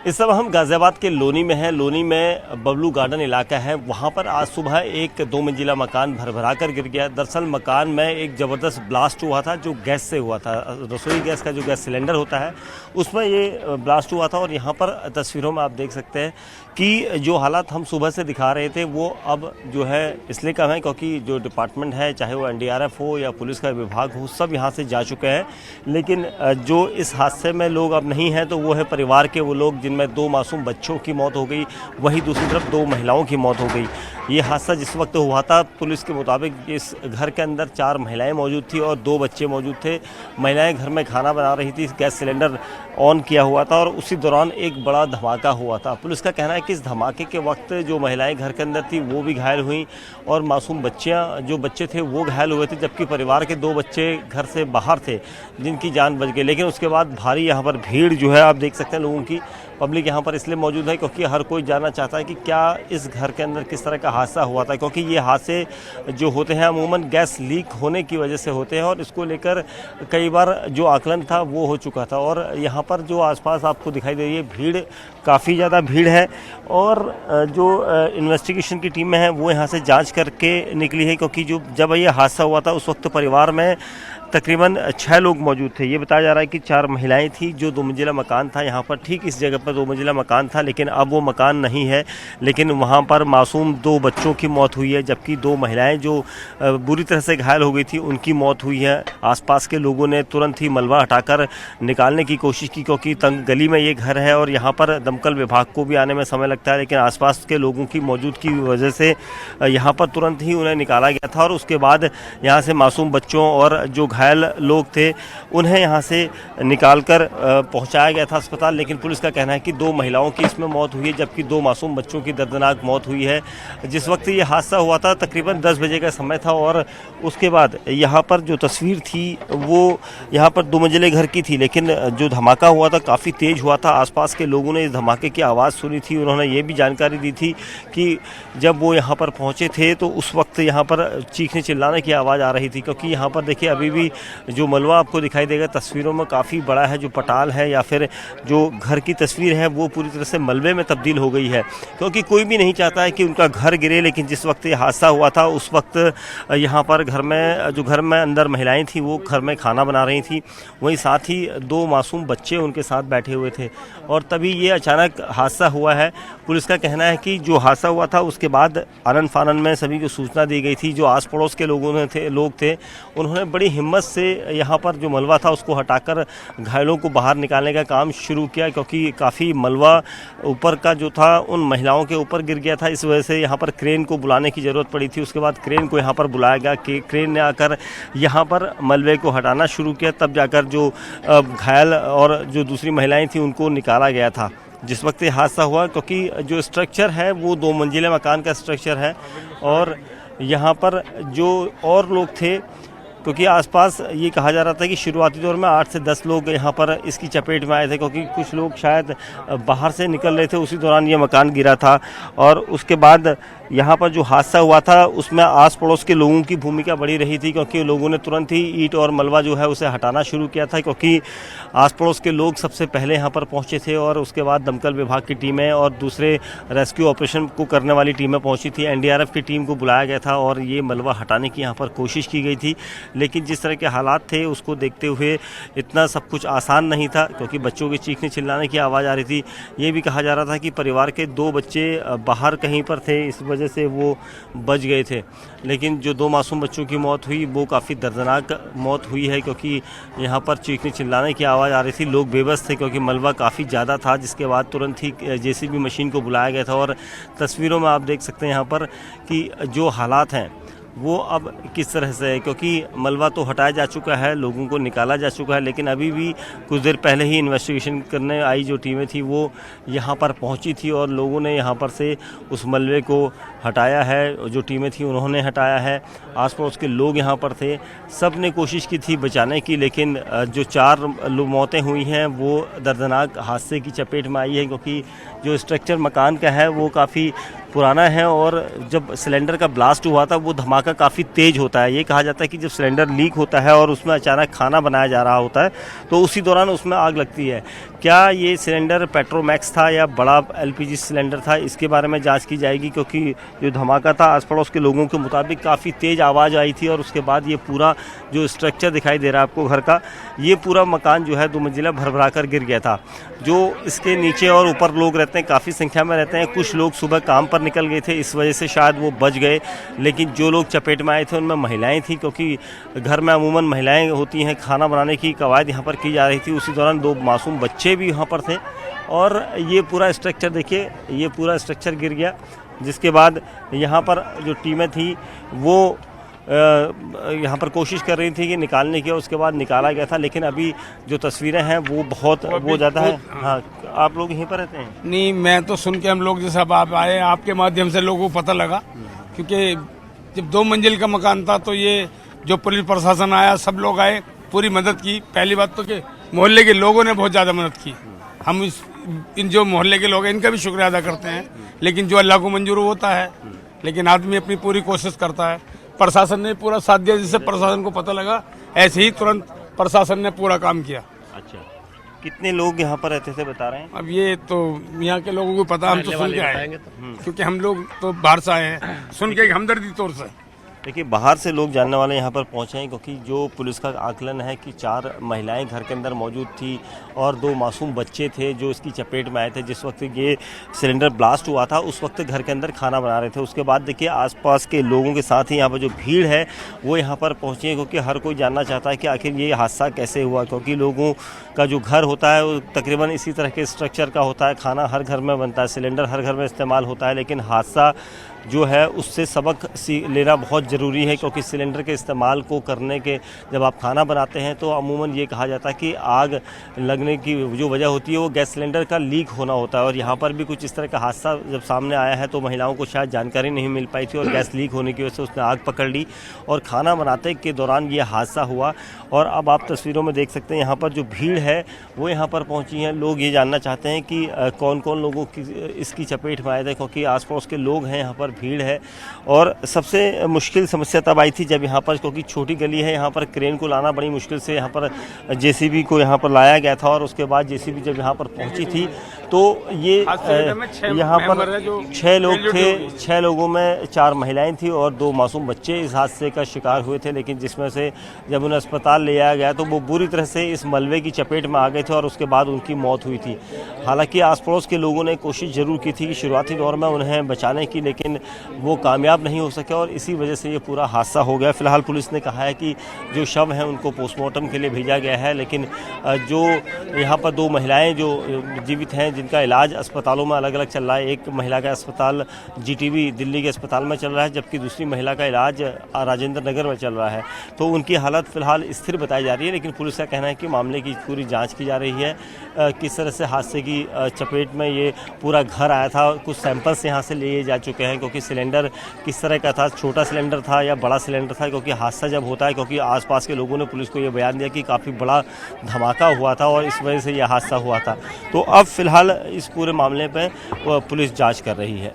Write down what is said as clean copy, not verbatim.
इस समय हम गाज़ियाबाद के लोनी में हैं। लोनी में बबलू गार्डन इलाका है। वहाँ पर आज सुबह एक 2 मंजिला मकान भरभरा कर गिर गया। दरअसल मकान में एक ज़बरदस्त ब्लास्ट हुआ था जो गैस से हुआ था। रसोई गैस का जो गैस सिलेंडर होता है उसमें ये ब्लास्ट हुआ था। और यहाँ पर तस्वीरों में आप देख सकते हैं कि जो हालात हम सुबह से दिखा रहे थे वो अब जो है इसलिए कम है क्योंकि जो डिपार्टमेंट है, चाहे वो एनडीआरएफ हो या पुलिस का विभाग हो, सब यहाँ से जा चुके हैं। लेकिन जो इस हादसे में लोग अब नहीं हैं तो वो है परिवार के वो लोग जिनमें 2 मासूम बच्चों की मौत हो गई, वहीं दूसरी तरफ 2 महिलाओं की मौत हो गई। ये हादसा जिस वक्त हुआ था पुलिस के मुताबिक इस घर के अंदर 4 महिलाएं मौजूद थी और 2 बच्चे मौजूद थे। महिलाएं घर में खाना बना रही थी, गैस सिलेंडर ऑन किया हुआ था और उसी दौरान एक बड़ा धमाका हुआ था। पुलिस का कहना है कि इस धमाके के वक्त जो महिलाएं घर के अंदर थी वो भी घायल हुई और मासूम जो बच्चे थे वो घायल हुए थे, जबकि परिवार के 2 बच्चे घर से बाहर थे जिनकी जान बच गई। लेकिन उसके बाद भारी यहाँ पर भीड़ जो है आप देख सकते हैं लोगों की, पब्लिक यहाँ पर इसलिए मौजूद है क्योंकि हर कोई जानना चाहता है कि क्या इस घर के अंदर किस तरह का हादसा हुआ था, क्योंकि ये हादसे जो होते हैं अमूमन गैस लीक होने की वजह से होते हैं और इसको लेकर कई बार जो आकलन था वो हो चुका था। और यहाँ पर जो आसपास आपको दिखाई दे रही है भीड़, काफ़ी ज़्यादा भीड़ है और जो इन्वेस्टिगेशन की टीमें हैं वो यहाँ से जांच करके निकली है, क्योंकि जब ये हादसा हुआ था उस वक्त परिवार में तकरीबन 6 लोग मौजूद थे। ये बताया जा रहा है कि 4 महिलाएं थी। जो 2 मंजिला मकान था यहाँ पर, ठीक इस जगह पर 2 मंजिला मकान था, लेकिन अब वो मकान नहीं है। लेकिन वहाँ पर मासूम 2 बच्चों की मौत हुई है, जबकि 2 महिलाएं जो बुरी तरह से घायल हो गई थी उनकी मौत हुई है। आसपास के लोगों ने तुरंत ही मलबा हटाकर निकालने की कोशिश की, क्योंकि तंग गली में ये घर है और यहाँ पर दमकल विभाग को भी आने में समय लगता है। लेकिन आसपास के लोगों की मौजूदगी की वजह से यहाँ पर तुरंत ही उन्हें निकाला गया था और उसके बाद यहाँ से मासूम बच्चों और जो घायल लोग थे उन्हें यहाँ से निकालकर पहुँचाया गया था अस्पताल। लेकिन पुलिस का कहना है कि 2 महिलाओं की इसमें मौत हुई है, जबकि 2 मासूम बच्चों की दर्दनाक मौत हुई है। जिस वक्त ये हादसा हुआ था तकरीबन 10 बजे का समय था और उसके बाद यहाँ पर जो तस्वीर थी वो यहाँ पर 2 मंजिले घर की थी, लेकिन जो धमाका हुआ था काफ़ी तेज़ हुआ था। आसपास के लोगों ने इस धमाके की आवाज़ सुनी थी। उन्होंने ये भी जानकारी दी थी कि जब वो यहाँ पर पहुँचे थे तो उस वक्त यहाँ पर चीखने चिल्लाने की आवाज़ आ रही थी, क्योंकि यहाँ पर देखिए अभी भी जो मलबा आपको दिखाई देगा तस्वीरों में काफ़ी बड़ा है। जो पटाल है या फिर जो घर की तस्वीर है वो पूरी तरह से मलबे में तब्दील हो गई है, क्योंकि कोई भी नहीं चाहता है कि उनका घर गिरे। लेकिन जिस वक्त ये हादसा हुआ था उस वक्त यहाँ पर घर में अंदर महिलाएं थी वो घर में खाना बना रही थी, वहीं साथ ही 2 मासूम बच्चे उनके साथ बैठे हुए थे और तभी ये अचानक हादसा हुआ है। पुलिस का कहना है कि जो हादसा हुआ था उसके बाद आनन फानन में सभी को सूचना दी गई थी। जो आस पड़ोस के लोग थे उन्होंने बड़ी हिम्मत से यहाँ पर जो मलबा था उसको हटाकर घायलों को बाहर निकालने का काम शुरू किया, क्योंकि काफ़ी मलबा ऊपर का जो था उन महिलाओं के ऊपर गिर गया था। इस वजह से यहाँ पर क्रेन को बुलाने की ज़रूरत पड़ी थी। उसके बाद क्रेन को यहाँ पर बुलाया गया कि क्रेन ने आकर यहाँ पर मलबे को हटाना शुरू किया, तब जाकर जो घायल और जो दूसरी महिलाएं थी उनको निकाला गया था। जिस वक्त ये हादसा हुआ, क्योंकि जो स्ट्रक्चर है वो 2 मंजिले मकान का स्ट्रक्चर है और यहाँ पर जो और लोग थे, क्योंकि आसपास ये कहा जा रहा था कि शुरुआती दौर में 8 से 10 लोग यहाँ पर इसकी चपेट में आए थे, क्योंकि कुछ लोग शायद बाहर से निकल रहे थे, उसी दौरान ये मकान गिरा था। और उसके बाद यहाँ पर जो हादसा हुआ था उसमें आस पड़ोस के लोगों की भूमिका बड़ी रही थी, क्योंकि लोगों ने तुरंत ही ईंट और मलबा जो है उसे हटाना शुरू किया था, क्योंकि आस पड़ोस के लोग सबसे पहले यहाँ पर पहुँचे थे और उसके बाद दमकल विभाग की टीमें और दूसरे रेस्क्यू ऑपरेशन को करने वाली टीमें पहुँची थी। एनडीआरएफ की टीम को बुलाया गया था और ये मलबा हटाने की यहाँ पर कोशिश की गई थी। लेकिन जिस तरह के हालात थे उसको देखते हुए इतना सब कुछ आसान नहीं था, क्योंकि बच्चों के चीखने चिल्लाने की आवाज़ आ रही थी। ये भी कहा जा रहा था कि परिवार के 2 बच्चे बाहर कहीं पर थे, इस वजह से वो बच गए थे। लेकिन जो 2 मासूम बच्चों की मौत हुई वो काफ़ी दर्दनाक मौत हुई है, क्योंकि यहाँ पर चीखने चिल्लाने की आवाज़ आ रही थी। लोग बेबस थे क्योंकि मलबा काफ़ी ज़्यादा था, जिसके बाद तुरंत ही जेसीबी मशीन को बुलाया गया था। और तस्वीरों में आप देख सकते हैं यहाँ पर कि जो हालात हैं वो अब किस तरह से है, क्योंकि मलबा तो हटाया जा चुका है, लोगों को निकाला जा चुका है, लेकिन अभी भी कुछ देर पहले ही इन्वेस्टिगेशन करने आई जो टीमें थी वो यहाँ पर पहुँची थी और लोगों ने यहाँ पर से उस मलबे को हटाया है। जो टीमें थी उन्होंने हटाया है। आस पड़ोस के लोग यहाँ पर थे, सब ने कोशिश की थी बचाने की, लेकिन जो 4 मौतें हुई हैं वो दर्दनाक हादसे की चपेट में आई है, क्योंकि जो स्ट्रक्चर मकान का है वो काफ़ी पुराना है और जब सिलेंडर का ब्लास्ट हुआ था वो धमाका काफ़ी तेज़ होता है। ये कहा जाता है कि जब सिलेंडर लीक होता है और उसमें अचानक खाना बनाया जा रहा होता है तो उसी दौरान उसमें आग लगती है। क्या ये सिलेंडर पेट्रोमैक्स था या बड़ा एलपीजी सिलेंडर था, इसके बारे में जांच की जाएगी, क्योंकि जो धमाका था आस पड़ोस के लोगों के मुताबिक काफ़ी तेज़ आवाज़ आई थी और उसके बाद ये पूरा जो स्ट्रक्चर दिखाई दे रहा है आपको घर का, ये पूरा मकान जो है 2 मंजिला भरभरा कर गिर गया था। जो इसके नीचे और ऊपर लोग रहते हैं, काफ़ी संख्या में रहते हैं। कुछ लोग सुबह काम पर निकल गए थे, इस वजह से शायद वो बच गए, लेकिन जो लोग चपेट में आए थे उनमें महिलाएं थीं, क्योंकि घर में अमूमन महिलाएं होती हैं। खाना बनाने की कवायद यहाँ पर की जा रही थी। उसी दौरान 2 मासूम बच्चे भी यहाँ पर थे और ये पूरा स्ट्रक्चर देखिए, ये पूरा स्ट्रक्चर गिर गया। जिसके बाद यहाँ पर जो टीमें थी वो यहाँ पर कोशिश कर रही थी कि निकालने की, उसके बाद निकाला गया था। लेकिन अभी जो तस्वीरें हैं वो बहुत वो ज़्यादा है। हाँ, आप लोग यहीं पर रहते हैं? नहीं, मैं तो सुन के हम लोग जैसे अब आप आए, आपके माध्यम से लोगों को पता लगा, क्योंकि जब 2 मंजिल का मकान था तो ये जो पुलिस प्रशासन आया, सब लोग आए, पूरी मदद की। पहली बात तो कि मोहल्ले के लोगों ने बहुत ज़्यादा मदद की। हम इन जो मोहल्ले के लोग हैं इनका भी शुक्रिया अदा करते हैं, लेकिन जो अल्लाह को मंजूर होता है, लेकिन आदमी अपनी पूरी कोशिश करता है। प्रशासन ने पूरा साथ दिया, जिससे प्रशासन को पता लगा, ऐसे ही तुरंत प्रशासन ने पूरा काम किया। अच्छा, कितने लोग यहाँ पर रहते थे बता रहे हैं? अब ये तो यहाँ के लोगों को पता, हम तो सुन के आए, क्योंकि हम लोग तो बाहर से आए हैं, सुन के हमदर्दी तौर से। देखिए, बाहर से लोग जानने वाले यहाँ पर पहुँचे हैं, क्योंकि जो पुलिस का आकलन है कि 4 महिलाएं घर के अंदर मौजूद थी और 2 मासूम बच्चे थे जो इसकी चपेट में आए थे। जिस वक्त ये सिलेंडर ब्लास्ट हुआ था उस वक्त घर के अंदर खाना बना रहे थे। उसके बाद देखिए आसपास के लोगों के साथ ही यहाँ पर जो भीड़ है वो यहाँ पर पहुँची है, क्योंकि हर कोई जानना चाहता है कि आखिर ये हादसा कैसे हुआ, क्योंकि लोगों का जो घर होता है वो तकरीबन इसी तरह के स्ट्रक्चर का होता है। खाना हर घर में बनता है, सिलेंडर हर घर में इस्तेमाल होता है, लेकिन हादसा जो है उससे सबक लेना बहुत ज़रूरी है, क्योंकि सिलेंडर के इस्तेमाल को करने के जब आप खाना बनाते हैं तो अमूमन ये कहा जाता है कि आग लगने की जो वजह होती है वो गैस सिलेंडर का लीक होना होता है। और यहाँ पर भी कुछ इस तरह का हादसा जब सामने आया है तो महिलाओं को शायद जानकारी नहीं मिल पाई थी और गैस लीक होने की वजह से उसने आग पकड़ ली और खाना बनाते के दौरान ये हादसा हुआ। और अब आप तस्वीरों में देख सकते हैं यहाँ पर जो भीड़ है वो यहाँ पर पहुँची है। लोग ये जानना चाहते हैं कि कौन कौन लोगों की इसकी चपेट में आए थे, क्योंकि आस पड़ोस के लोग हैं, यहाँ पर भीड़ है। और सबसे मुश्किल समस्या तब आई थी जब यहाँ पर, क्योंकि छोटी गली है, यहाँ पर क्रेन को लाना बड़ी मुश्किल से, यहाँ पर जेसीबी को यहाँ पर लाया गया था और उसके बाद जेसीबी जब यहाँ पर पहुँची थी तो ये यहाँ पर 6 लोग थे। 6 लोगों में 4 महिलाएं थी और 2 मासूम बच्चे इस हादसे का शिकार हुए थे। लेकिन जिसमें से जब उन्हें अस्पताल ले जाया गया तो वो बुरी तरह से इस मलबे की चपेट में आ गए थे और उसके बाद उनकी मौत हुई थी। हालांकि आस पड़ोस के लोगों ने कोशिश ज़रूर की थी कि शुरुआती दौर में उन्हें बचाने की, लेकिन वो कामयाब नहीं हो सके और इसी वजह से ये पूरा हादसा हो गया। फिलहाल पुलिस ने कहा है कि जो शव हैं उनको पोस्टमार्टम के लिए भेजा गया है, लेकिन जो यहाँ पर 2 महिलाएं जो जीवित हैं जिनका इलाज अस्पतालों में अलग अलग चल रहा है, एक महिला का अस्पताल जीटीबी दिल्ली के अस्पताल में चल रहा है जबकि दूसरी महिला का इलाज राजेंद्र नगर में चल रहा है, तो उनकी हालत फिलहाल स्थिर बताई जा रही है। लेकिन पुलिस का कहना है कि मामले की पूरी जाँच की जा रही है, किस तरह से हादसे की चपेट में ये पूरा घर आया था। कुछ सैंपल्स यहाँ से लिए जा चुके हैं क्योंकि सिलेंडर किस तरह का था, छोटा सिलेंडर था या बड़ा सिलेंडर था, क्योंकि हादसा जब होता है, क्योंकि आसपास के लोगों ने पुलिस को ये बयान दिया कि काफ़ी बड़ा धमाका हुआ था और इस वजह से यह हादसा हुआ था। तो अब फिलहाल इस पूरे मामले पर पुलिस जांच कर रही है।